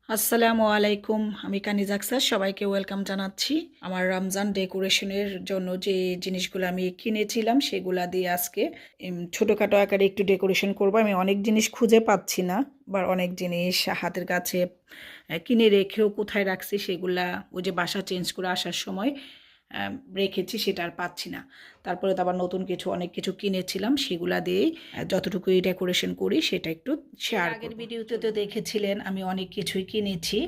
আসসালামু আলাইকুম। আমি কানিজ আক্তার, সবাইকে ওয়েলকাম জানাচ্ছি। আমার রমজান ডেকোরেশনের জন্য যে জিনিসগুলো আমি কিনেছিলাম সেগুলা দিয়ে আজকে ছোটোখাটো আকারে একটু ডেকোরেশন করব। আমি অনেক জিনিস খুঁজে পাচ্ছি না, বা অনেক জিনিস হাতের কাছে কিনে রেখেও কোথায় রাখছি সেগুলা ওই যে বাসা চেঞ্জ করে আসার সময় রেখেছি, সেটা আর পাচ্ছি না। তারপরে তো আবার নতুন অনেক কিছু কিনেছিলাম, সেগুলা দিয়েই যতটুকুই ডেকোরেশন করি সেটা একটু শেয়ার। আগের ভিডিওতে তো দেখেছিলেন আমি অনেক কিছুই কিনেছি,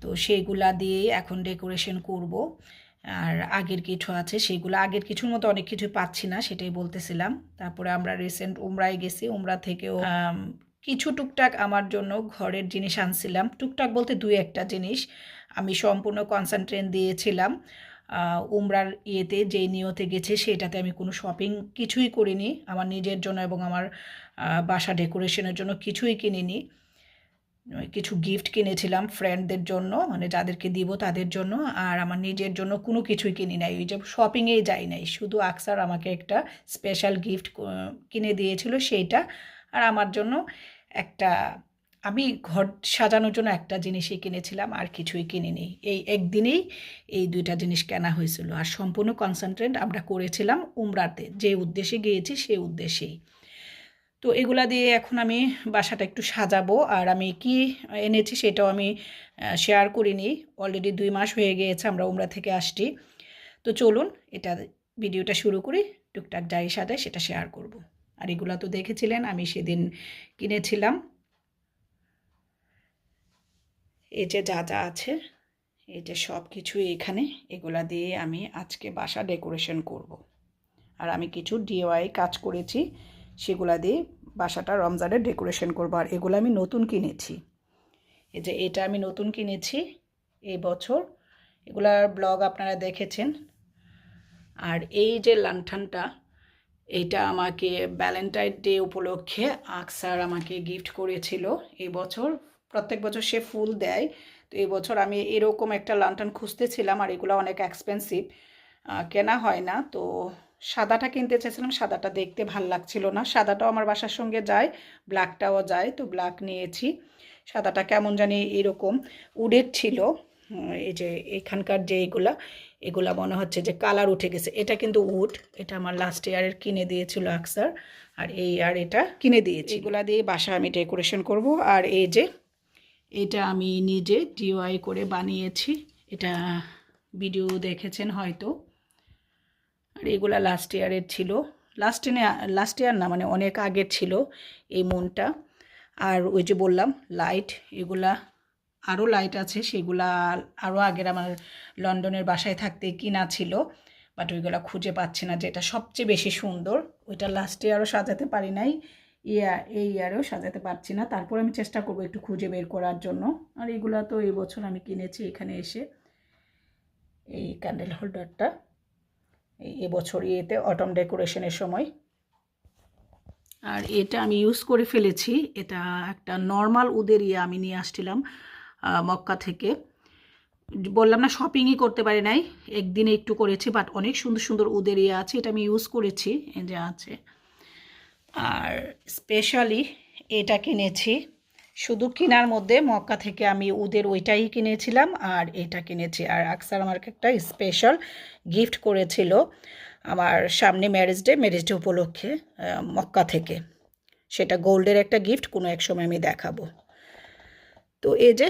তো সেইগুলা দিয়েই এখন ডেকোরেশন করব। আর আগের কিছু আছে, সেগুলো আগের কিছুর মতো অনেক কিছু পাচ্ছি না, সেটাই বলতেছিলাম। তারপরে আমরা রিসেন্ট উমরায় গেছি, উমরা থেকেও কিছু টুকটাক আমার জন্য ঘরের জিনিস আনছিলাম। টুকটাক বলতে দুই একটা জিনিস। আমি সম্পূর্ণ কনসেন্ট্রেট দিয়েছিলাম উমরার ইয়েতে, যেই নিয়তে গেছে সেটাতে আমি কোনো শপিং কিছুই করিনি আমার নিজের জন্য, এবং আমার বাসা ডেকোরেশনের জন্য কিছুই কিনিনি। কিছু গিফট কিনেছিলাম ফ্রেন্ডদের জন্য, মানে যাদেরকে দিব তাদের জন্য, আর আমার নিজের জন্য কোনো কিছুই কিনি নাই। ওই যে শপিংয়েই যাই নাই, শুধু আকসার আমাকে একটা স্পেশাল গিফট কিনে দিয়েছিল সেইটা, আর আমার জন্য একটা, আমি ঘর সাজানোর জন্য একটা জিনিসই কিনেছিলাম, আর কিছুই কিনিনি। এই একদিনেই এই দুইটা জিনিস কেনা হয়েছিল, আর সম্পূর্ণ কনসেন্ট্রেট আমরা করেছিলাম উমরাতে, যে উদ্দেশ্যে গিয়েছি সেই উদ্দেশ্যেই। তো এগুলা দিয়ে এখন আমি বাসাটা একটু সাজাবো। আর আমি কি এনেছি সেটাও আমি শেয়ার করিনি, অলরেডি 2 মাস হয়ে গিয়েছে আমরা উমরা থেকে আসছি। তো চলুন এটা ভিডিওটা শুরু করি, টুকটাক যাই সাজাই সেটা শেয়ার করব। আর এগুলা তো দেখেছিলেন আমি সেদিন কিনেছিলাম। এই যে যা যা আছে, এই যে সব কিছুই এখানে, এগুলা দিয়ে আমি আজকে বাসা ডেকোরেশন করব। আর আমি কিছু ডিআইওয়াই কাজ করেছি, সেগুলা দিয়ে বাসাটা রমজানে ডেকোরেশন করবো। আর এগুলো আমি নতুন কিনেছি, এই যে এটা আমি নতুন কিনেছি এই বছর, এগুলার ব্লগ আপনারা দেখেছেন। আর এই যে লাণ্ঠনটা, এইটা আমাকে ভ্যালেন্টাইন ডে উপলক্ষে আকসার আমাকে গিফট করেছিল এই বছর। প্রত্যেক বছর সে ফুল দেয়, তো এই বছর আমি এরকম একটা লাণ্ঠন খুঁজতেছিলাম, আর এগুলো অনেক এক্সপেন্সিভ, কেনা হয় না। তো সাদাটা কিনতে চাইছিলাম, সাদাটা দেখতে ভাল লাগছিল না। সাদাটাও আমার বাসার সঙ্গে যায়, ব্ল্যাকটাও যায়, তো ব্ল্যাক নিয়েছি। সাদাটা কেমন জানি এরকম উডের ছিল। এই যে এখানকার যে এগুলা মনে হচ্ছে যে কালার উঠে গেছে। এটা কিন্তু উড, এটা আমার লাস্ট ইয়ারের কিনে দিয়েছিল আকসার, আর এই ইয়ার এটা কিনে দিয়েছি। এগুলা দিয়ে বাসা আমি ডেকোরেশন করব। আর এই যে এটা আমি নিজে ডিআইওয়াই করে বানিয়েছি, এটা ভিডিও দেখেছেন হয়তো। আর এগুলা লাস্ট ইয়ারের ছিল, লাস্ট ইয়ার না, মানে অনেক আগের ছিল এই মনটা। আর ওই যে বললাম লাইট, এগুলা আরও লাইট আছে, সেগুলা আরও আগের আমার লন্ডনের বাসায় থাকতে কিনা ছিল, বাট ওইগুলা খুঁজে পাচ্ছি না যেটা সবচেয়ে বেশি সুন্দর। ওইটা লাস্ট ইয়ারও সাজাতে পারি নাই, এই ইয়ারেও সাজাতে পারছি না। তারপর আমি চেষ্টা করবো একটু খুঁজে বের করার জন্য। আর এগুলা তো এই বছর আমি কিনেছি এখানে এসে, এই ক্যান্ডেল হোল্ডারটা এবছর ইয়েতে অটম ডেকোরেশনের সময়। আর এটা আমি ইউজ করে ফেলেছি, এটা একটা নর্মাল উদের আমি নিয়ে আসছিলাম মক্কা থেকে। বললাম না শপিংই করতে পারি নাই, একদিনে একটু করেছি, বাট অনেক সুন্দর সুন্দর উদের আছে, এটা আমি ইউজ করেছি, এই যে আছে। আর স্পেশালি এটা কিনেছি, শুধু কেনার মধ্যে মক্কা থেকে আমি উদের ওইটাই কিনেছিলাম, আর এটা কিনেছি। আর আকসার আমাকে একটা স্পেশাল গিফট করেছিল আমার সামনে ম্যারেজ ডে উপলক্ষে মক্কা থেকে। সেটা গোল্ডের একটা গিফট, কোনো এক সময় আমি দেখাবো। তো এই যে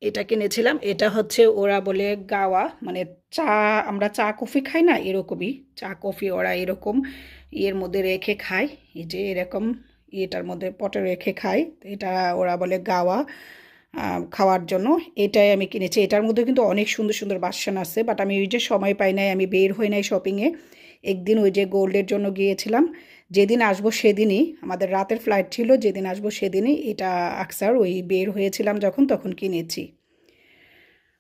এটা কিনেছিলাম, এটা হচ্ছে ওরা বলে গাওয়া, মানে চা, আমরা চা কফি খাই না, এরকমই চা কফি ওরা এরকম ইয়ের মধ্যে রেখে খায়, এই যে এরকম এটার মধ্যে পটে রেখে খায়, এটা ওরা বলে গাওয়া খাওয়ার জন্য। এটাই আমি কিনেছি, এটার মধ্যে কিন্তু অনেক সুন্দর সুন্দর বাসন আছে, বাট আমি ওই যে সময় পাই নাই, আমি বের হই নাই শপিংয়ে। একদিন ওই যে গোল্ডের জন্য গিয়েছিলাম, যেদিন আসবো সেদিনই আমাদের রাতের ফ্লাইট ছিল, যেদিন আসবো সেদিনই এটা আকসার ওই বের হয়েছিলাম যখন, তখন কিনেছি।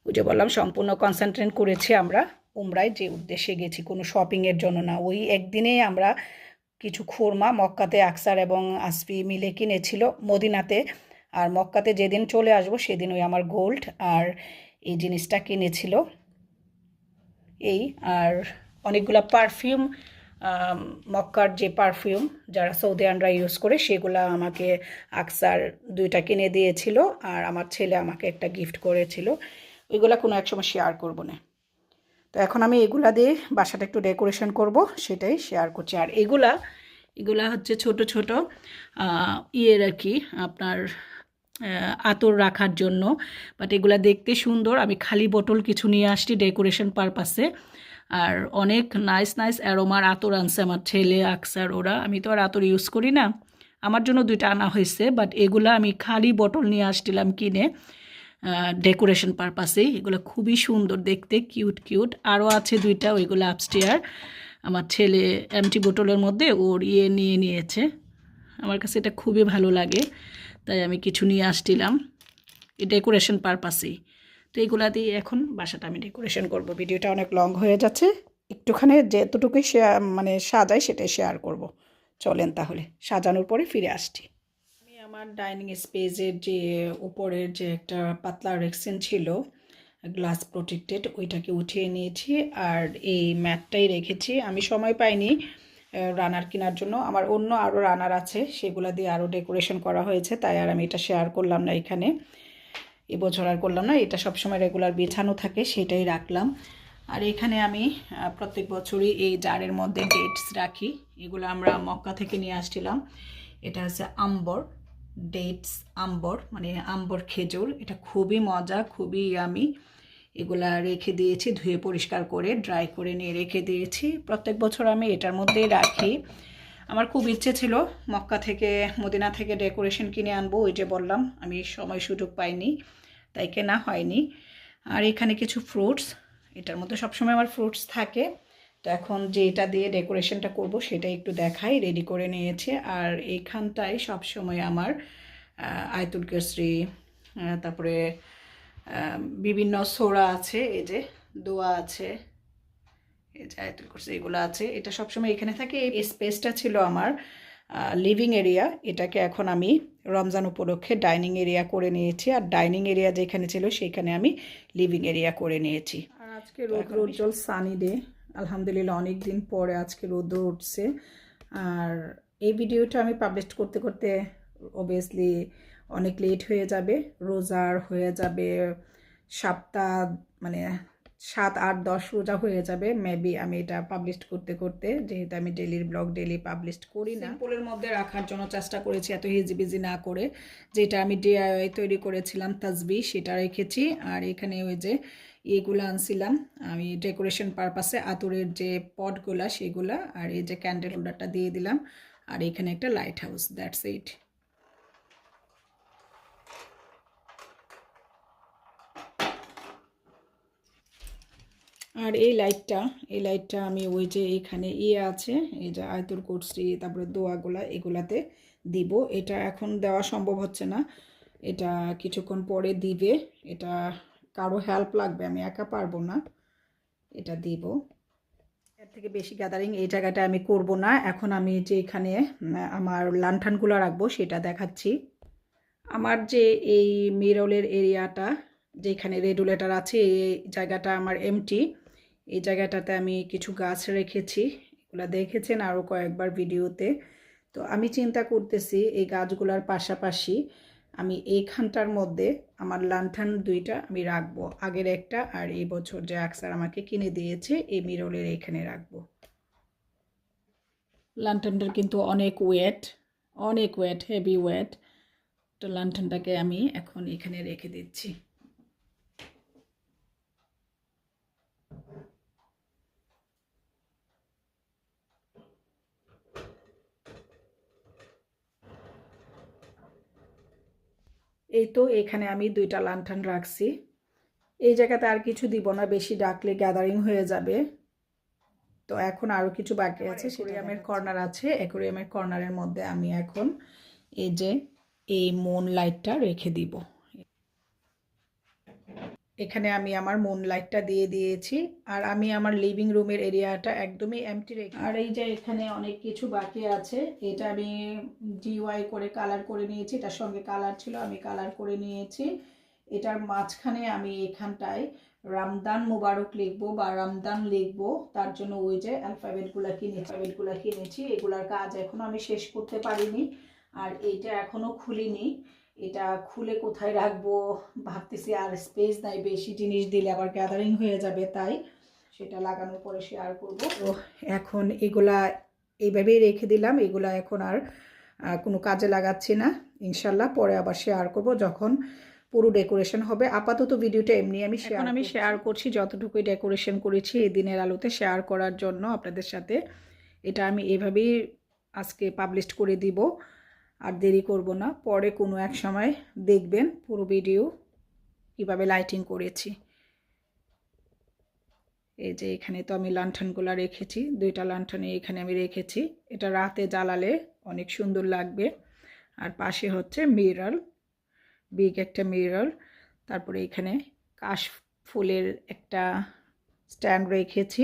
ওই যে বললাম সম্পূর্ণ কনসেন্ট্রেট করেছি আমরা উমরায়, যে উদ্দেশ্যে গেছি, কোনো শপিংয়ের জন্য না। ওই একদিনেই আমরা কিছু খুরমা মক্কাতে আকসার এবং আসফি মিলে কিনেছিল মদিনাতে, আর মক্কাতে যেদিন চলে আসবো সেদিন ওই আমার গোল্ড আর এই জিনিসটা কিনেছিল এই। আর অনেকগুলো পারফিউম মক্কার যে পারফিউম যারা সৌদিয়ানরা ইউজ করে সেগুলো আমাকে আকসার 2টা কিনে দিয়েছিল, আর আমার ছেলে আমাকে একটা গিফট করেছিল। ওইগুলো কোনো এক সময় শেয়ার করবো না। তো এখন আমি এগুলা দিয়ে বাসাটা একটু ডেকোরেশন করব, সেটাই শেয়ার করছি। আর এগুলা হচ্ছে ছোট ছোট ইয়ের আর কি, আপনার আতর রাখার জন্য। বাট এগুলা দেখতে সুন্দর। আমি খালি বোতল কিছু নিয়ে আসছি ডেকোরেশন পারপাসে। আর অনেক নাইস নাইস অ্যারোমার আতর আনছে আমার ছেলে, আকসার, ওরা। আমি তো আর আতর ইউজ করি না, আমার জন্য 2টা আনা হয়েছে। বাট এগুলা আমি খালি বোতল নিয়ে আসছিলাম কিনে ডেকোরেশন পারপাসে। এগুলো খুবই সুন্দর দেখতে, কিউট কিউট। আরও আছে 2টা, ওইগুলো আপস্টেয়ার। আমার ছেলে এমটি বোতলের মধ্যে ওর নিয়ে নিয়েছে। আমার কাছে এটা খুবই ভালো লাগে, তাই আমি কিছু নিয়ে আসছিলাম এই ডেকোরেশন পারপাসেই। তো এইগুলা দিয়ে এখন বাসাটা আমি ডেকোরেশন করব। ভিডিওটা অনেক লং হয়ে যাচ্ছে, একটুখানি যেতটুকুই মানে সাজাই সেটাই শেয়ার করব। চলেন তাহলে সাজানোর পরে ফিরে আসছি। আমি আমার ডাইনিং স্পেসের যে উপরের যে একটা পাতলা রেক্সিন ছিল গ্লাস প্রোটেক্টেড, ওইটাকে উঠিয়ে নিয়েছি। আর এই ম্যাটটাই রেখেছি। আমি সময় পাইনি রানার কেনার জন্য। আমার অন্য আরও রানার আছে, সেগুলো দিয়ে আরও ডেকোরেশন করা হয়েছে, তাই আর আমি এটা শেয়ার করলাম না এখানে। এবছর আর করলাম না, এটা সবসময় রেগুলার বিছানো থাকে, সেটাই রাখলাম। আর এখানে আমি প্রত্যেক বছরই এই জারের মধ্যে ডেটস রাখি। এগুলো আমরা মক্কা থেকে নিয়ে আসছিলাম। এটা হচ্ছে আম্বর ডেটস, আম্বর মানে আম্বর খেজুর। এটা খুবই মজা, খুবই ইয়ামি। এগুলা রেখে দিয়েছি ধুয়ে পরিষ্কার করে, ড্রাই করে নিয়ে রেখে দিয়েছি। প্রত্যেক বছর আমি এটার মধ্যেই রাখি। আমার খুব ইচ্ছে ছিল মক্কা থেকে, মদিনা থেকে ডেকোরেশন কিনে আনবো, ওই যে বললাম আমি সময় সুযোগ পাইনি, তাই কেনা হয়নি। আর এখানে কিছু ফ্রুটস, এটার মধ্যে সবসময় আমার ফ্রুটস থাকে। তো এখন যেটা দিয়ে ডেকোরেশনটা করব সেটা একটু দেখাই, রেডি করে নিয়েছে। আর এইখানটায় সবসময় আমার আয়তুল কাসরি, তারপরে বিভিন্ন সোরা আছে, এই যে দোয়া আছে, এই যে আয়াতুল কুরসি, এগুলো আছে। এটা সবসময় এখানে থাকে। এই স্পেসটা ছিল আমার লিভিং এরিয়া, এটাকে এখন আমি রমজান উপলক্ষে ডাইনিং এরিয়া করে নিয়েছি। আর ডাইনিং এরিয়া যেখানে ছিল সেখানে আমি লিভিং এরিয়া করে নিয়েছি। আর আজকে রৌদ্র উজ্জ্বল সানি ডে, আলহামদুলিল্লাহ অনেক দিন পরে আজকে রৌদ্র উঠছে। আর এই ভিডিওটা আমি পাবলিশ করতে করতে অবভিয়াসলি অনেক লেট হয়ে যাবে, রোজার হয়ে যাবে সপ্তাহ, মানে 7, 8, 10 রোজা হয়ে যাবে মেবি আমি এটা পাবলিশ করতে করতে, যেহেতু আমি ডেলির ব্লগ ডেলি পাবলিশ করি না। সিম্পলের মধ্যে রাখার জন্য চেষ্টা করেছি, এত হিজিবিজি না করে। যেটা আমি ডিআইওয়াই তৈরি করেছিলাম তাসবিহ, সেটা রেখেছি। আর এখানে ওই যে এগুলো আনছিলাম আমি ডেকোরেশন পারপাসে, আতরের যে পটগুলা সেগুলা। আর এই যে ক্যান্ডেল হোল্ডারটা দিয়ে দিলাম। আর এখানে একটা লাইট হাউস, দ্যাটস ইট। আর এই লাইটটা আমি ওই যে এখানে আছে, এই যে আয়তুল কুরসি, তারপরে দোয়াগুলা, এগুলাতে দিব। এটা এখন দেওয়া সম্ভব হচ্ছে না, এটা কিছুক্ষণ পরে দিবে। এটা কারো হেল্প লাগবে, আমি একা পারবো না, এটা দিব। এর থেকে বেশি গ্যাদারিং এই জায়গাটা আমি করব না। এখন আমি যে এখানে আমার লান্ঠানগুলো রাখবো সেটা দেখাচ্ছি। আমার যে এই মিরলের এরিয়াটা, যেখানে রেগুলেটর আছে, এই জায়গাটা আমার এমটি। এই জায়গাটাতে আমি কিছু গাছ রেখেছি, এগুলো দেখেছেন আরও কয়েকবার ভিডিওতে। তো আমি চিন্তা করতেছি এই গাছগুলোর পাশাপাশি আমি এইখানটার মধ্যে আমার লান্ঠান 2টা আমি রাখবো, আগের একটা আর এই বছর যে আকসার আমাকে কিনে দিয়েছে এই মিরলের এখানে রাখবো। লান্ঠানটার কিন্তু অনেক ওয়েট, হেভি ওয়েট। তো লান্ঠানটাকে আমি এখন এখানে রেখে দিচ্ছি। এই তো এখানে আমি 2টা লান্ঠান রাখছি। এই জায়গাতে আর কিছু দিব না, বেশি ডাকলে গ্যাদারিং হয়ে যাবে। তো এখন আরও কিছু বাকি আছে। অ্যাকোয়ারিয়ামের কর্নার আছে, অ্যাকোয়ারিয়ামের কর্নারের মধ্যে আমি এখন এই যে এই মুন লাইটটা রেখে দিব। এখানে আমি আমার মুন লাইটটা দিয়ে দিয়েছি। আর আমি আমার লিভিং রুমের এরিয়াটা একদমই এমটি রেখে, আর এই যে এখানে অনেক কিছু বাকি আছে, এটা আমি ডিওয়াই করে কালার করে নিয়েছি, তার সঙ্গে কালার ছিল আমি কালার করে নিয়েছি। এটার মাঝখানে আমি এখানটায় রমজান মুবারক লিখবো বা রমজান লিখবো, তার জন্য ওই যে অ্যালফাবেটগুলো কিনেছি। এগুলার কাজ এখনো আমি শেষ করতে পারিনি, আর এইটা এখনো খুলিনি। এটা খুলে কোথায় রাখবো ভাবতেছি, আর স্পেস নাই, বেশি জিনিস দিলে আবার গ্যাদারিং হয়ে যাবে, তাই সেটা লাগানোর পরে শেয়ার করব। তো এখন এগুলা এইভাবেই রেখে দিলাম, এগুলা এখন আর কোনো কাজে লাগাচ্ছি না। ইনশাল্লাহ পরে আবার শেয়ার করব যখন পুরো ডেকোরেশন হবে। আপাতত ভিডিওটা এমনি আমি শেয়ার করছি যতটুকুই ডেকোরেশন করেছি এই দিনের আলোতে শেয়ার করার জন্য আপনাদের সাথে। এটা আমি এভাবেই আজকে পাবলিশ করে দিব, আর দেরি করব না। পরে কোনো এক সময় দেখবেন পুরো ভিডিও কিভাবে লাইটিং করেছি। এই যে এখানে তো আমি লান্টানগুলো রেখেছি, 2টা লান্টানে এখানে আমি রেখেছি। এটা রাতে জ্বালালে অনেক সুন্দর লাগবে। আর পাশে হচ্ছে মিরর, বিগ একটা মিরর। তারপরে এখানে কাশ ফুলের একটা স্ট্যান্ড রেখেছি।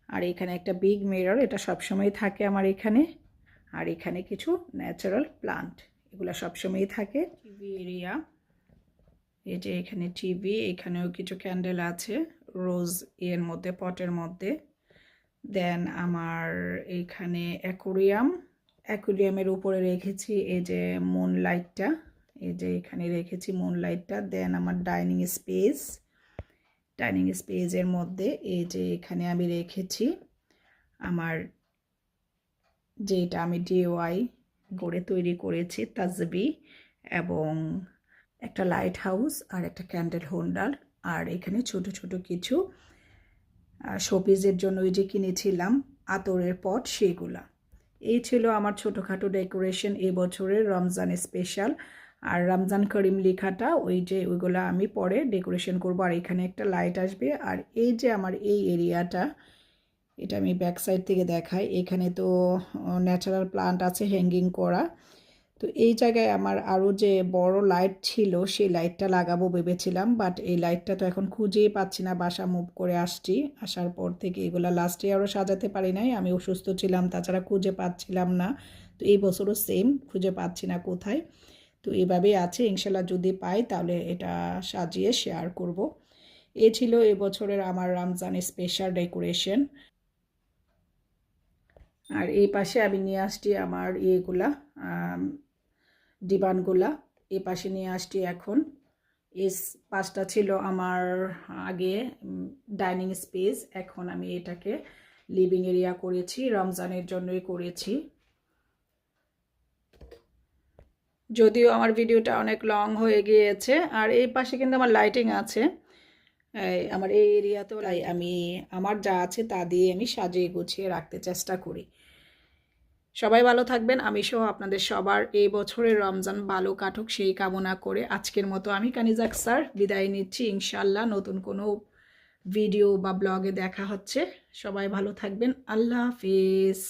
আর এখানে একটা বিগ মিরর, এটা সবসময় থাকে আমার এখানে। আর এখানে কিছু ন্যাচারাল প্লান্ট, এগুলো সবসময়ই থাকে। টিভি এরিয়া, এই যে এখানে টিভি, এখানেও কিছু ক্যান্ডেল আছে রোজ এর মধ্যে, পটের মধ্যে। দেন আমার এইখানে অ্যাকুরিয়ামের উপরে রেখেছি এই যে মুন লাইটটা, এই যে এখানে রেখেছি মুন লাইটটা। দেন আমার ডাইনিং স্পেসের মধ্যে এই যে এখানে আমি রেখেছি আমার যেটা আমি DIY করে তৈরি করেছি তাজবি, এবং একটা লাইট হাউস আর একটা ক্যান্ডেল হোল্ডার। আর এখানে ছোট ছোট কিছু শোপিসের জন্য ওই যে কিনেছিলাম আতরের পট, সেগুলা। এই ছিল আমার ছোটোখাটো ডেকোরেশন এবছরের রমজান স্পেশাল। আর রমজান করিম লেখাটা ওইগুলা আমি পরে ডেকোরেশন করব। আর এখানে একটা লাইট আসবে। আর এই যে আমার এই এরিয়াটা, এটা আমি ব্যাক সাইড থেকে দেখাই। এখানে তো ন্যাচারাল প্লান্ট আছে হ্যাঙ্গিং করা। তো এই জায়গায় আমার আরও যে বড় লাইট ছিল সেই লাইটটা লাগাবো ভেবেছিলাম, বাট এই লাইটটা তো এখন খুঁজেই পাচ্ছি না। বাসা মুভ করে আসার পর থেকে এগুলা লাস্টে আরও সাজাতে পারি নাই, আমি অসুস্থ ছিলাম, তাছাড়া খুঁজে পাচ্ছিলাম না। তো এই বছরও সেম, খুঁজে পাচ্ছি না কোথায়। তো এভাবেই আছে, ইনশাল্লাহ যদি পাই তাহলে এটা সাজিয়ে শেয়ার করব। এ ছিল এবছরের আমার রমজান স্পেশাল ডেকোরেশন। আর এই পাশে আমি নিয়ে আসছি আমার ডিবানগুলা, এ পাশে নিয়ে আসছি এখন। এই পাশটা ছিল আমার আগে ডাইনিং স্পেস, এখন আমি এটাকে লিভিং এরিয়া করেছি, রমজানের জন্যই করেছি। যদিও আমার ভিডিওটা অনেক লং হয়ে গিয়েছে। আর এই পাশে কিন্তু আমার লাইটিং আছে আমার এই এরিয়াতেও, তাই আমি আমার যা আছে তা দিয়ে আমি সাজিয়ে গুছিয়ে রাখতে চেষ্টা করি। সবাই ভালো থাকবেন, আমি সহ আপনাদের সবার এই বছরের রমজান ভালো কাটুক সেই কামনা করে আজকের মতো আমি কানিজা আক্তার বিদায় নিচ্ছি। ইনশাআল্লাহ নতুন কোনো ভিডিও বা ব্লগে দেখা হচ্ছে। সবাই ভালো থাকবেন, আল্লাহ হাফিজ।